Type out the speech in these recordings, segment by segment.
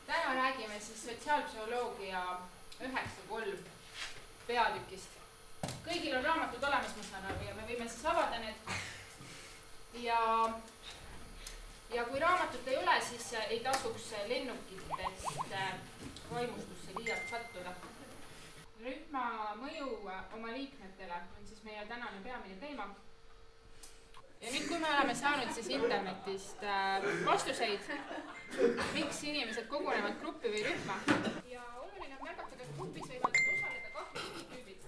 Täna räägime siis sotsiaalpsühholoogia 9.3 peatükist. Kõigil on raamatud olemas, ma saan aru, ja me võime siis avada need. Ja kui raamatut ei ole, siis ei tasuks lennukitest vaimustusse liialt sattuda. Rühma mõju oma liikmetele on siis meie tänane peamine teema. Ja nüüd, kui me oleme saanud siis internetist vastuseid, miks inimesed kogunevad gruppi või rühma. Ja oluline on märgata, et grupis võivad osaleda kahju tüübid.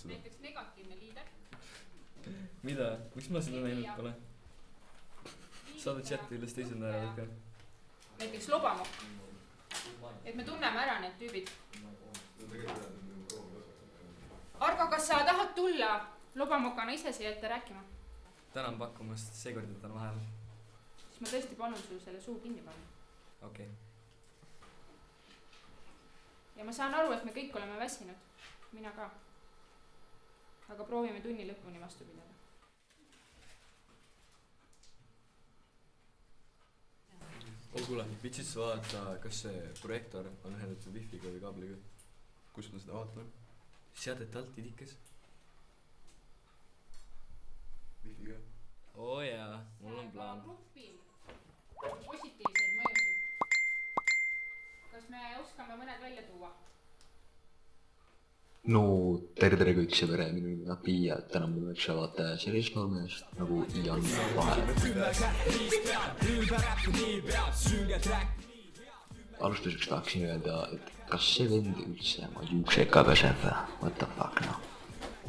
Näiteks negatiivne liider. Mida? Miks ma seda näinud pole? Saada chati üles teisel näevad ka. Näiteks lobamokk. Et me tunneme ära need tüübid. Argo, kas sa tahad tulla lobamokana ise siia ette rääkima? Tänan pakkumast, seekord jätan vahel. Siis ma tõesti palun sul selle suu kinni panna. Okei. Ja ma saan aru, et me kõik oleme väsinud. Mina ka. Aga proovime tunni lõpuni vastu pidada. Oi kuule, vitsid sa vaadata, kas see projektor on ühendatud wifi'ga või kaabliga? Kus ma seda vaatan? Seadete alt idikes. Wifi'ga. Oo jaa, mul on plaan. Grupil positiivseid mõjusid. Kas me oskame mõned välja tuua? No tere kõik see pere, minu nimi on Pia, täna mul võiks vaata sellist normaalist nagu Ian Vahe. Alustuseks tahaksin öelda, et kas see vend üldse oma juukseid ka peseb? What the fuck noh?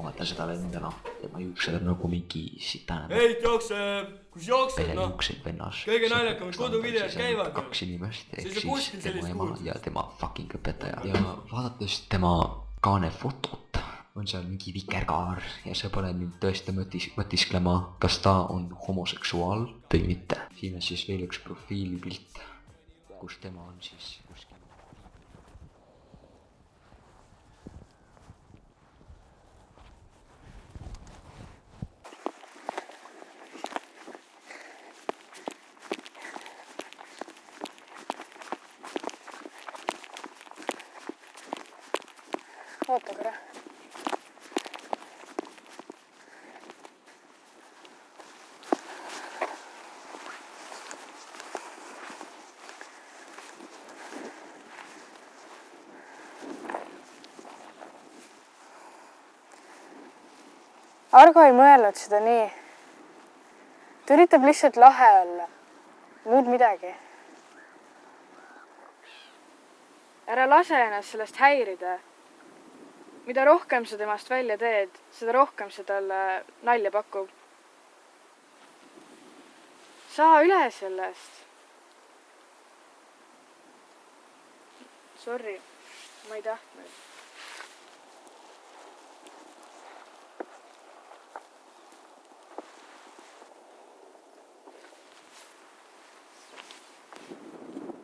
Vaata seda venda noh, tema juuksed on nagu mingi sitane. Ei jookseb, kus jookseb pere noh? juuksed vennas. Kõige naljakamad koduvideod käivad. 2 inimest, ehk See siis kuskil tema sellist ema kuulsust. ja tema fucking õpetaja. Ja vaadates tema kaane fotot on seal mingi vikerkaar ja see paneb mind tõesti mõtisklema, kas ta on homoseksuaal või mitte. Siin on siis veel üks profiilipilt, kus tema on siis kuskil. Oota korra. Argo ei mõelnud seda nii. Ta üritab lihtsalt lahe olla. Muud midagi. Ära lase ennast sellest häirida. Mida rohkem sa temast välja teed, seda rohkem see talle nalja pakub. Saa üle sellest. Sorry, ma ei tahtnud.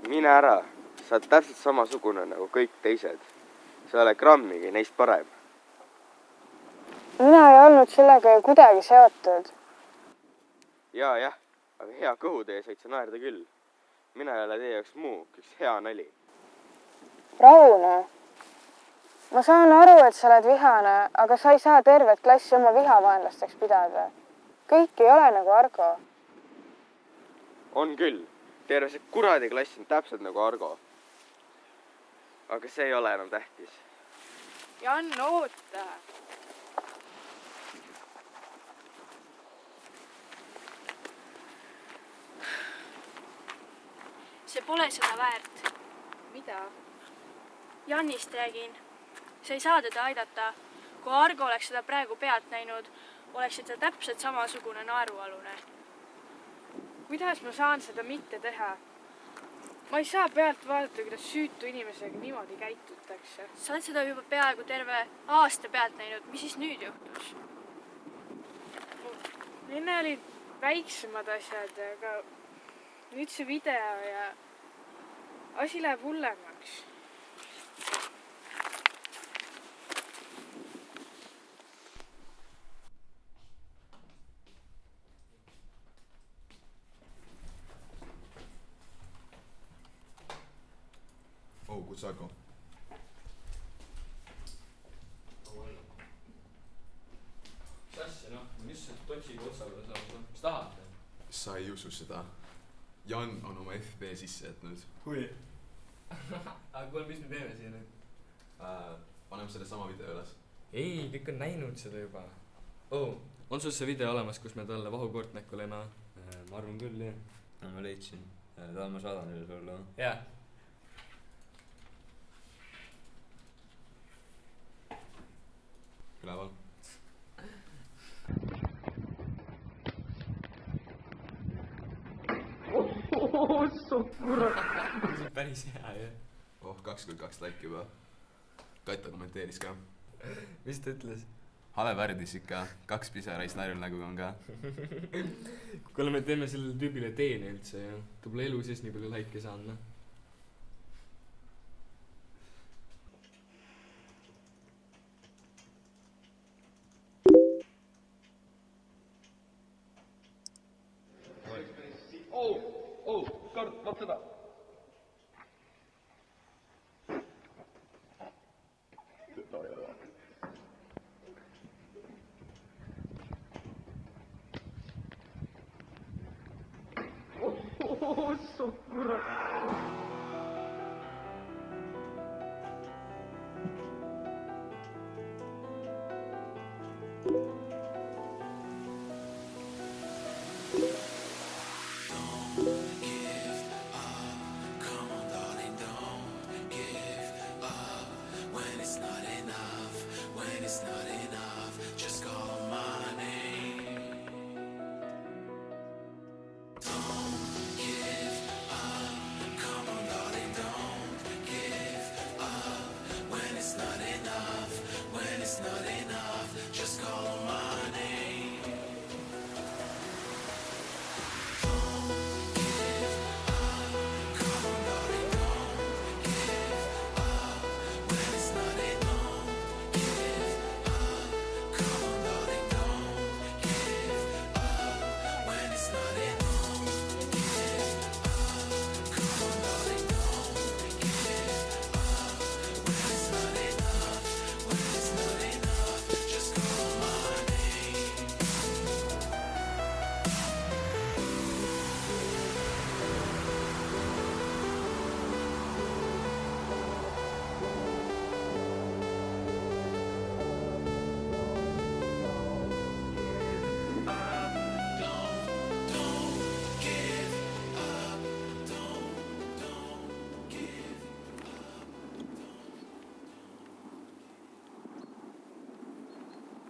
Mine ära, sa oled täpselt samasugune nagu kõik teised. Sa ei ole grammigi neist parem. Mina ei olnud sellega ju kuidagi seotud. Jah, aga hea kõhutee said sa naerda küll. Mina ei ole teie jaoks muu, üks hea nali. Raune, ma saan aru, et sa oled vihane, aga sa ei saa tervet klassi oma vihavaenlasteks pidada. Kõik ei ole nagu Argo. On küll. Terve see kuradi klass on täpselt nagu Argo. Aga see ei ole enam tähtis. Jan, oota. See pole seda väärt. Mida? Jannist räägin. Sa ei saa teda aidata. Kui Argo oleks seda praegu pealt näinud, oleksid ta täpselt samasugune naerualune. Kuidas ma saan seda mitte teha? Ma ei saa pealt vaadata, kuidas süütu inimesega niimoodi käitutakse. Sa oled seda juba peaaegu terve aasta pealt näinud. Mis siis nüüd juhtus? Enne olid väiksemad asjad, aga nüüd see video ja asi läheb hullemaks. Kutsako. Mis asja, noh? Mis see totsiga otsa peale saab? Mis tahate? Sa ei usu seda. Jan on oma FB sisse jätnud. Hui. Aga kuule, mis me teeme siia nüüd? Paneme selle sama video üles. Ei, kõik on näinud seda juba. On sul see video olemas, kus me talle vahukoort näkku lõime? Ma arvan küll, jah. No ma leidsin. Tahad ma saadan üle sulle, või? Jaa. Üleval. See on päris hea, jah. 2x2 like juba. Katta kommenteeris ka. Mis ta ütles? Hale värdis ikka. 2 pisarais naerul nägu on ka. Kuule, me teeme sellele tüübile teene üldse ja ta pole elu sees nii palju laike saanud, noh. Kard, vaat seda.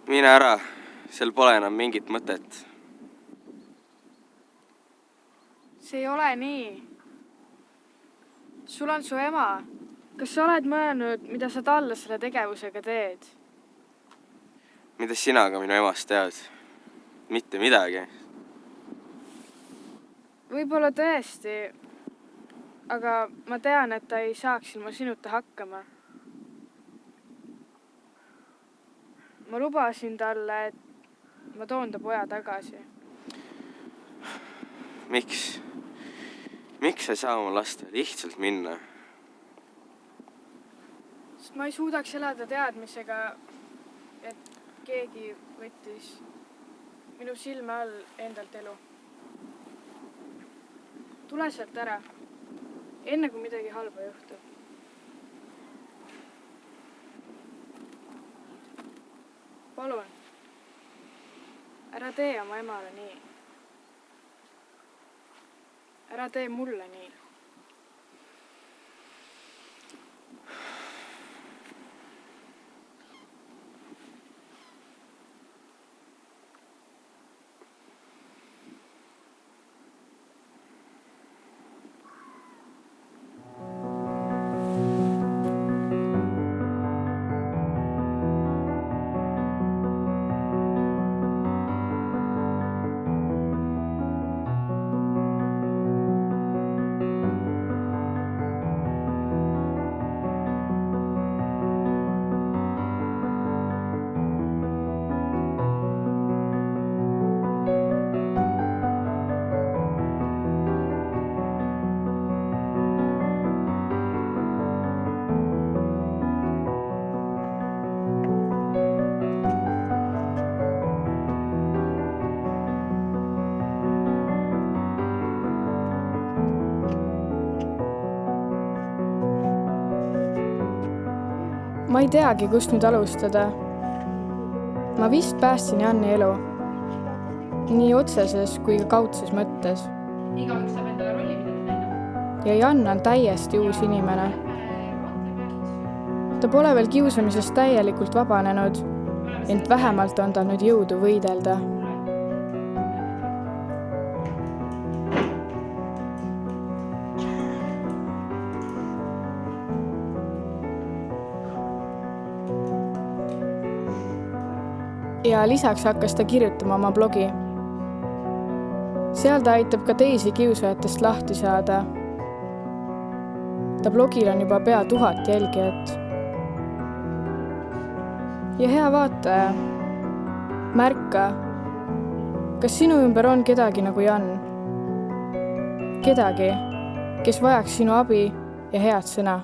Mine ära, seal pole enam mingit mõtet. see ei ole nii. sul on su ema. kas sa oled mõelnud, mida sa talle selle tegevusega teed? Mida sina ka minu emast tead? Mitte midagi. võib-olla tõesti, aga ma tean, et ta ei saaks ilma sinuta hakkama. ma lubasin talle, et ma toon ta poja tagasi. Miks? Miks sa ei saa oma lasta lihtsalt minna? Sest ma ei suudaks elada teadmisega, et keegi võttis minu silme all endalt elu. Tule sealt ära, enne kui midagi halba juhtub. Palun, ära tee oma emale nii. Ära tee mulle nii. Ma ei teagi, kust nüüd alustada. Ma vist päästsin Janni elu. Nii otseses kui ka kaudses mõttes. igaüks saab endale rolli pidada näidata. Ja Jan on täiesti uus inimene. Ta pole veel kiusamisest täielikult vabanenud, ent vähemalt on tal nüüd jõudu võidelda. Ja lisaks hakkas ta kirjutama oma blogi. Seal ta aitab ka teisi kiusajatest lahti saada. Ta blogil on juba pea 1000 jälgijat. Ja hea vaataja, märka, kas sinu ümber on kedagi nagu Jan? Kedagi, kes vajaks sinu abi ja head sõna.